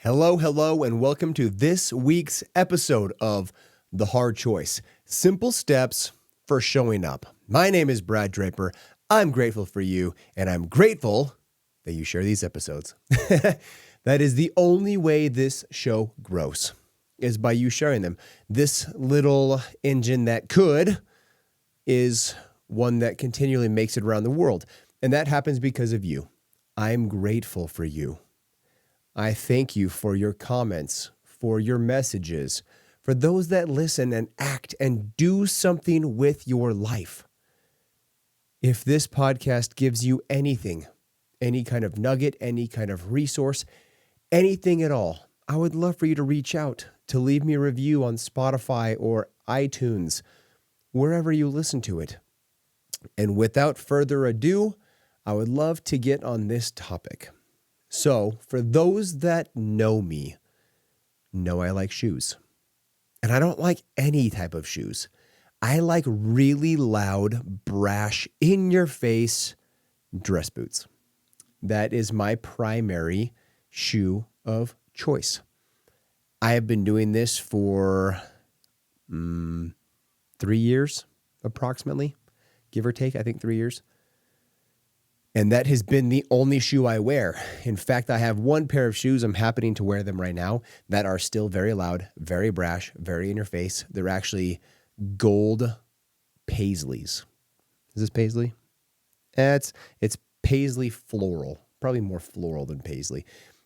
Hello, and welcome to this week's episode of The Hard Choice, Simple Steps for Showing Up. My name is Brad Draper. I'm grateful for you, and I'm grateful that you share these episodes. That is the only way this show grows, is by you sharing them. This little engine that could is one that continually makes it around the world, and that happens because of you. I'm grateful for you. I thank you for your comments, for your messages, for those that listen and act and do something with your life. If this podcast gives you anything, any kind of nugget, any kind of resource, anything at all, I would love for you to reach out, to leave me a review on Spotify or iTunes, wherever you listen to it. And without further ado, I would love to get on this topic. So, for those that know me, know I like shoes. And I don't like any type of shoes. I like really loud, brash, in-your-face dress boots. That is my primary shoe of choice. I have been doing this for 3 years, approximately, give or take, I think 3 years. And that has been the only shoe I wear. In fact, I have one pair of shoes, I'm happening to wear them right now, that are still very loud, very brash, very in your face. They're actually gold Paisleys. Is this Paisley? It's Paisley floral, probably more floral than Paisley,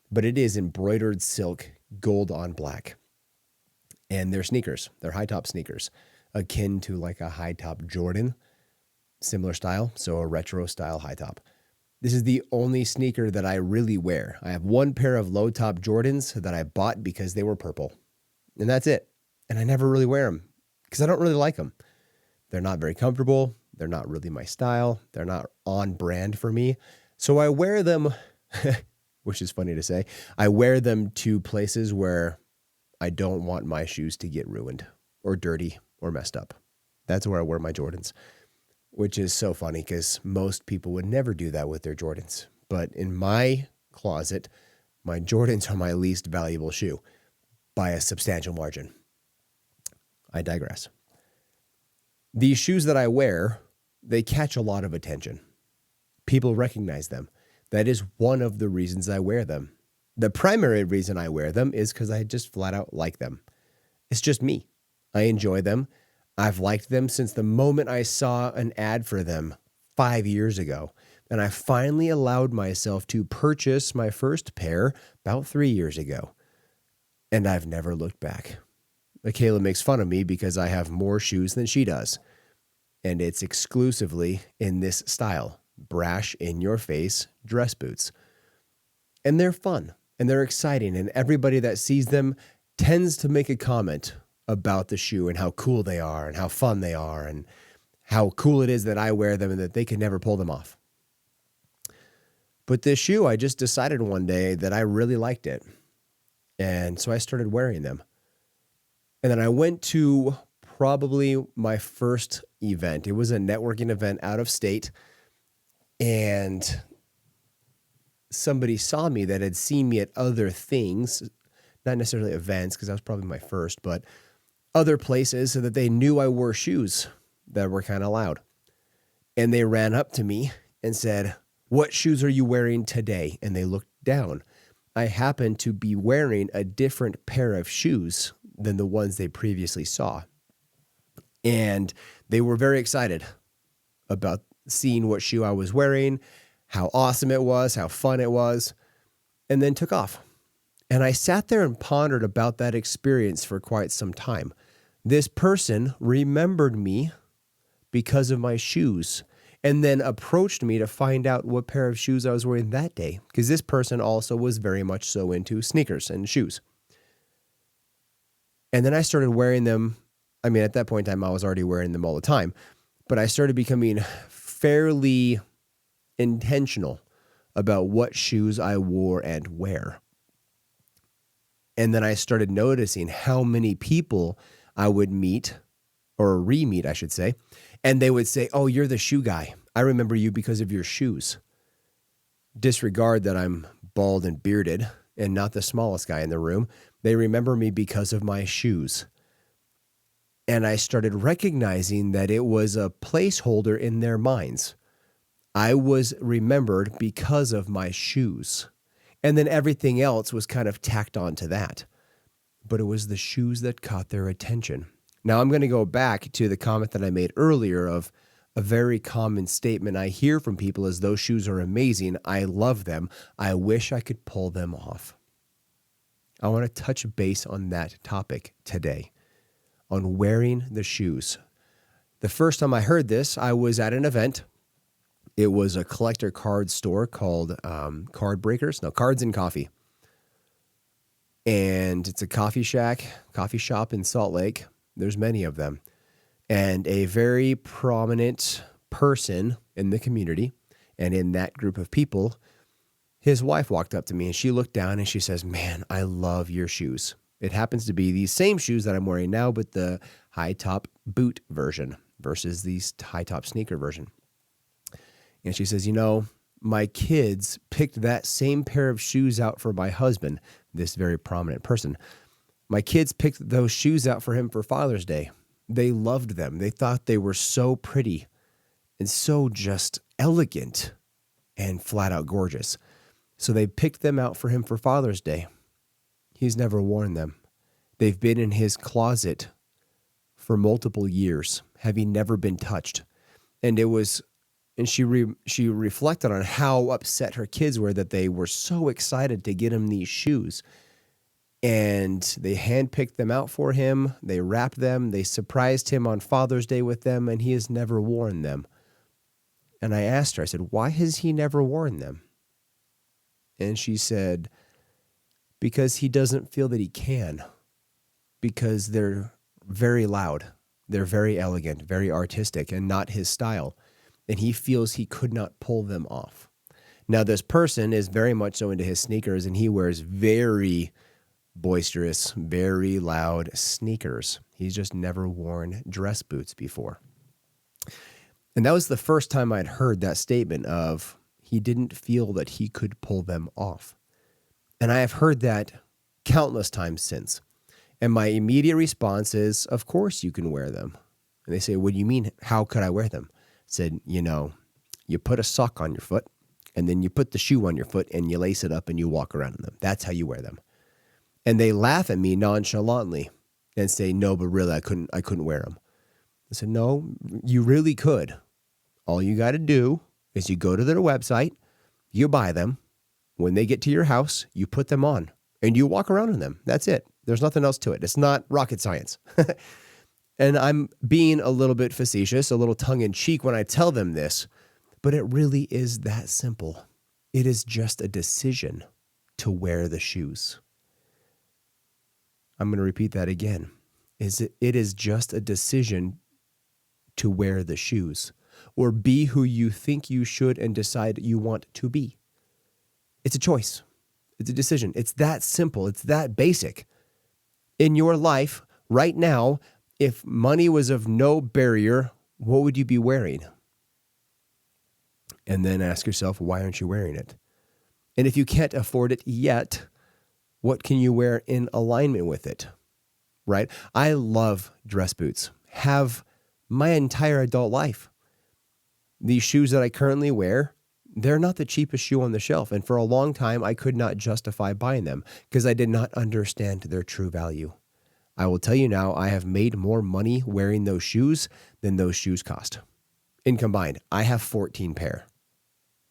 but it is embroidered silk, gold on black. And they're sneakers. They're high top sneakers, akin to like a high top Jordan, similar style, so a retro style high top. This is the only sneaker that I really wear. I have one pair of low top Jordans that I bought because they were purple, and that's it. And I never really wear them because I don't really like them. They're not very comfortable. They're not really my style. They're not on brand for me. So I wear them, which is funny to say, I wear them to places where I don't want my shoes to get ruined or dirty or messed up. That's where I wear my Jordans. Which is so funny because most people would never do that with their Jordans. But in my closet, my Jordans are my least valuable shoe by a substantial margin. I digress. These shoes that I wear, they catch a lot of attention. People recognize them. That is one of the reasons I wear them. The primary reason I wear them is because I just flat out like them. It's just me. I enjoy them. I've liked them since the moment I saw an ad for them 5 years ago. And I finally allowed myself to purchase my first pair about 3 years ago. And I've never looked back. Michaela makes fun of me because I have more shoes than she does. And it's exclusively in this style, brash, in-your-face dress boots. And they're fun and they're exciting. And everybody that sees them tends to make a comment about the shoe and how cool they are and how fun they are and how cool it is that I wear them and that they can never pull them off. But this shoe, I just decided one day that I really liked it. And so I started wearing them. And then I went to probably my first event. It was a networking event out of state. And somebody saw me that had seen me at other things, not necessarily events, because that was probably my first, but other places, so that they knew I wore shoes that were kind of loud. And they ran up to me and said, "What shoes are you wearing today?" And they looked down. I happened to be wearing a different pair of shoes than the ones they previously saw. And they were very excited about seeing what shoe I was wearing, how awesome it was, how fun it was, and then took off. And I sat there and pondered about that experience for quite some time. This person remembered me because of my shoes and then approached me to find out what pair of shoes I was wearing that day, because this person also was very much so into sneakers and shoes. And then I started wearing them. I mean, at that point in time, I was already wearing them all the time, but I started becoming fairly intentional about what shoes I wore and where. And then I started noticing how many people I would meet, or re-meet, I should say, and they would say, "Oh, you're the shoe guy. I remember you because of your shoes." Disregard that I'm bald and bearded. and not the smallest guy in the room. They remember me because of my shoes. And I started recognizing that it was a placeholder in their minds. I was remembered because of my shoes. And then everything else was kind of tacked on to that. But it was the shoes that caught their attention. Now I'm going to go back to the comment that I made earlier of a very common statement I hear from people is those shoes are amazing. I love them. I wish I could pull them off. I want to touch base on that topic today, on wearing the shoes. The first time I heard this, I was at an event. It was a collector card store called Cards and Coffee. And it's a coffee shop in Salt Lake. There's many of them. And a very prominent person in the community and in that group of people, his wife walked up to me and she looked down and she says, "Man, I love your shoes." It happens to be these same shoes that I'm wearing now, but the high top boot version versus the high top sneaker version. And she says, my kids picked that same pair of shoes out for my husband, this very prominent person. My kids picked those shoes out for him for Father's Day. They loved them. They thought they were so pretty and so just elegant and flat out gorgeous. So they picked them out for him for Father's Day. He's never worn them. They've been in his closet for multiple years, having never been touched. And she reflected on how upset her kids were that they were so excited to get him these shoes. And they handpicked them out for him. They wrapped them. They surprised him on Father's Day with them, and he has never worn them. And I asked her, I said, "Why has he never worn them?" And she said, "Because he doesn't feel that he can. Because they're very loud. They're very elegant, very artistic, and not his style. And he feels he could not pull them off." Now, this person is very much so into his sneakers, and he wears very boisterous, very loud sneakers. He's just never worn dress boots before. And that was the first time I'd heard that statement of he didn't feel that he could pull them off. And I have heard that countless times since. And my immediate response is, of course you can wear them. And they say, "What do you mean? How could I wear them?" I said, you put a sock on your foot, and then you put the shoe on your foot, and you lace it up, and you walk around in them. That's how you wear them. And they laugh at me nonchalantly and say, "No, but really, I couldn't wear them." I said, "No, you really could. All you got to do is you go to their website, you buy them. When they get to your house, you put them on, and you walk around in them. That's it. There's nothing else to it. It's not rocket science." And I'm being a little bit facetious, a little tongue-in-cheek when I tell them this, but it really is that simple. It is just a decision to wear the shoes. I'm going to repeat that again. It is just a decision to wear the shoes or be who you think you should and decide you want to be. It's a choice. It's a decision. It's that simple. It's that basic. In your life right now, if money was of no barrier, what would you be wearing? And then ask yourself, why aren't you wearing it? And if you can't afford it yet, what can you wear in alignment with it, right? I love dress boots, have my entire adult life. These shoes that I currently wear, they're not the cheapest shoe on the shelf. And for a long time, I could not justify buying them because I did not understand their true value. I will tell you now, I have made more money wearing those shoes than those shoes cost. In combined, I have 14 pair.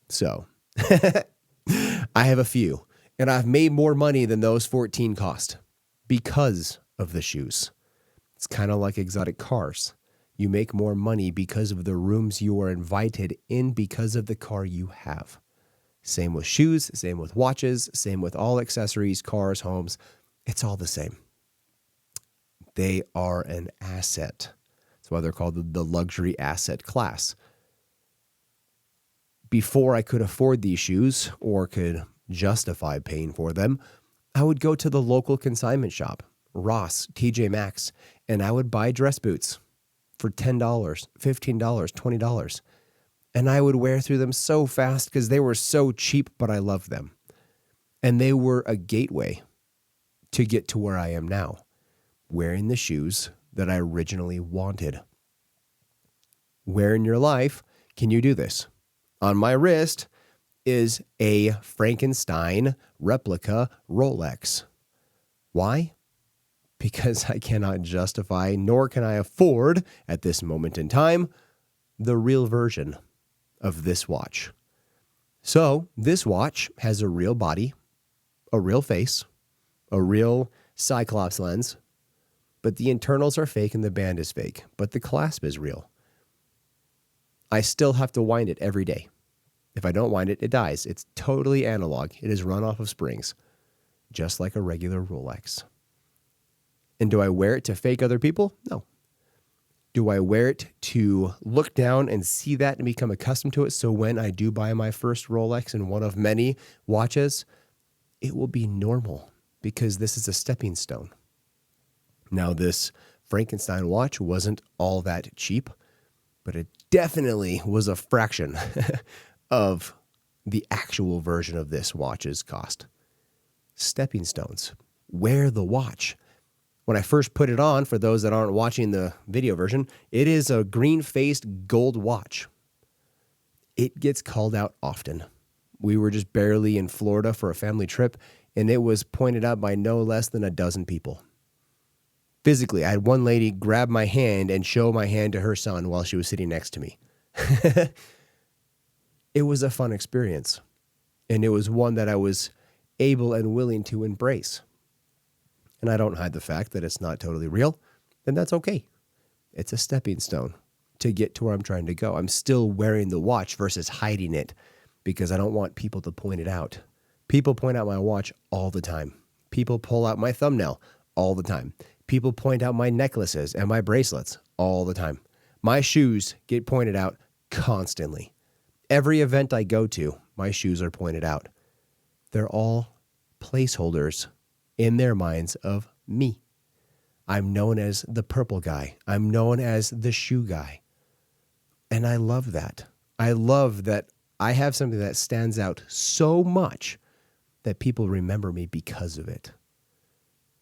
So I have a few. And I've made more money than those 14 cost because of the shoes. It's kind of like exotic cars. You make more money because of the rooms you are invited in because of the car you have. Same with shoes, same with watches, same with all accessories, cars, homes. It's all the same. They are an asset. That's why they're called the luxury asset class. Before I could afford these shoes or could justify paying for them, I would go to the local consignment shop, Ross, TJ Maxx, and I would buy dress boots for $10, $15, $20. And I would wear through them so fast because they were so cheap, but I loved them. And they were a gateway to get to where I am now, wearing the shoes that I originally wanted. Where in your life can you do this? On my wrist is a Frankenstein replica Rolex. Why? Because I cannot justify, nor can I afford, at this moment in time, the real version of this watch. So this watch has a real body, a real face, a real Cyclops lens, but the internals are fake and the band is fake, but the clasp is real. I still have to wind it every day. If I don't wind it, it dies. It's totally analog. It is run off of springs, just like a regular Rolex. And do I wear it to fake other people? No. Do I wear it to look down and see that and become accustomed to it so when I do buy my first Rolex and one of many watches, it will be normal because this is a stepping stone. Now, this Frankenstein watch wasn't all that cheap, but it definitely was a fraction of the actual version of this watch's cost. Stepping stones. Wear the watch. When I first put it on, for those that aren't watching the video version, it is a green-faced gold watch. It gets called out often. We were just barely in Florida for a family trip, and it was pointed out by no less than a dozen people. Physically, I had one lady grab my hand and show my hand to her son while she was sitting next to me. It was a fun experience, and it was one that I was able and willing to embrace. And I don't hide the fact that it's not totally real, and that's okay. It's a stepping stone to get to where I'm trying to go. I'm still wearing the watch versus hiding it because I don't want people to point it out. People point out my watch all the time. People pull out my thumbnail all the time. People point out my necklaces and my bracelets all the time. My shoes get pointed out constantly. Every event I go to, my shoes are pointed out. They're all placeholders in their minds of me. I'm known as the purple guy. I'm known as the shoe guy. And I love that. I love that I have something that stands out so much that people remember me because of it.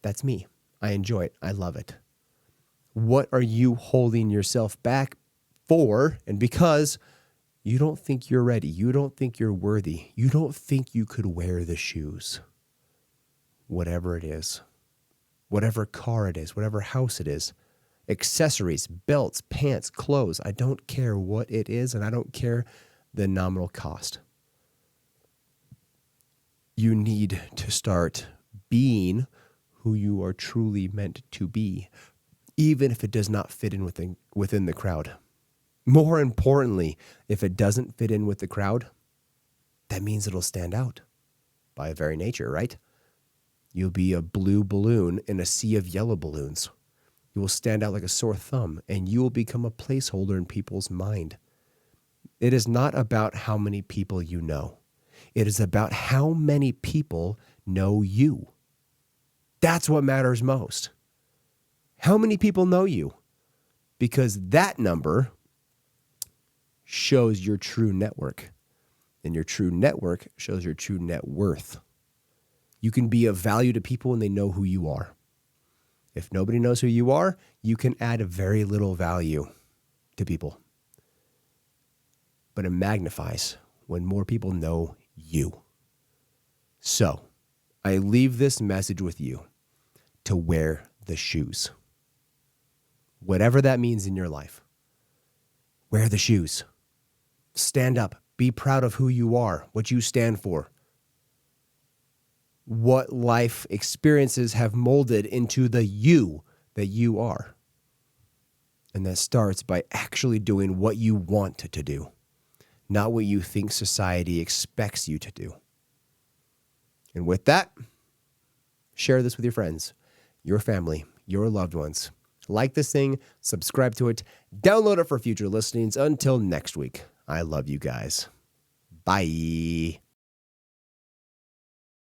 That's me. I enjoy it. I love it. What are you holding yourself back for? And because you don't think you're ready. You don't think you're worthy. You don't think you could wear the shoes. Whatever it is. Whatever car it is. Whatever house it is. Accessories, belts, pants, clothes. I don't care what it is, and I don't care the nominal cost. You need to start being who you are truly meant to be, even if it does not fit in within the crowd. More importantly, if it doesn't fit in with the crowd, that means it'll stand out by very nature, right? You'll be a blue balloon in a sea of yellow balloons. You will stand out like a sore thumb, and you will become a placeholder in people's mind. It is not about how many people you know. It is about how many people know you. That's what matters most. How many people know you? Because that number shows your true network. And your true network shows your true net worth. You can be of value to people when they know who you are. If nobody knows who you are, you can add very little value to people. But it magnifies when more people know you. So, I leave this message with you to wear the shoes. Whatever that means in your life. Wear the shoes. Stand up. Be proud of who you are, what you stand for. What life experiences have molded into the you that you are. And that starts by actually doing what you want to do, not what you think society expects you to do. And with that, share this with your friends, your family, your loved ones. Like this thing, subscribe to it, download it for future listenings. Until next week, I love you guys. Bye.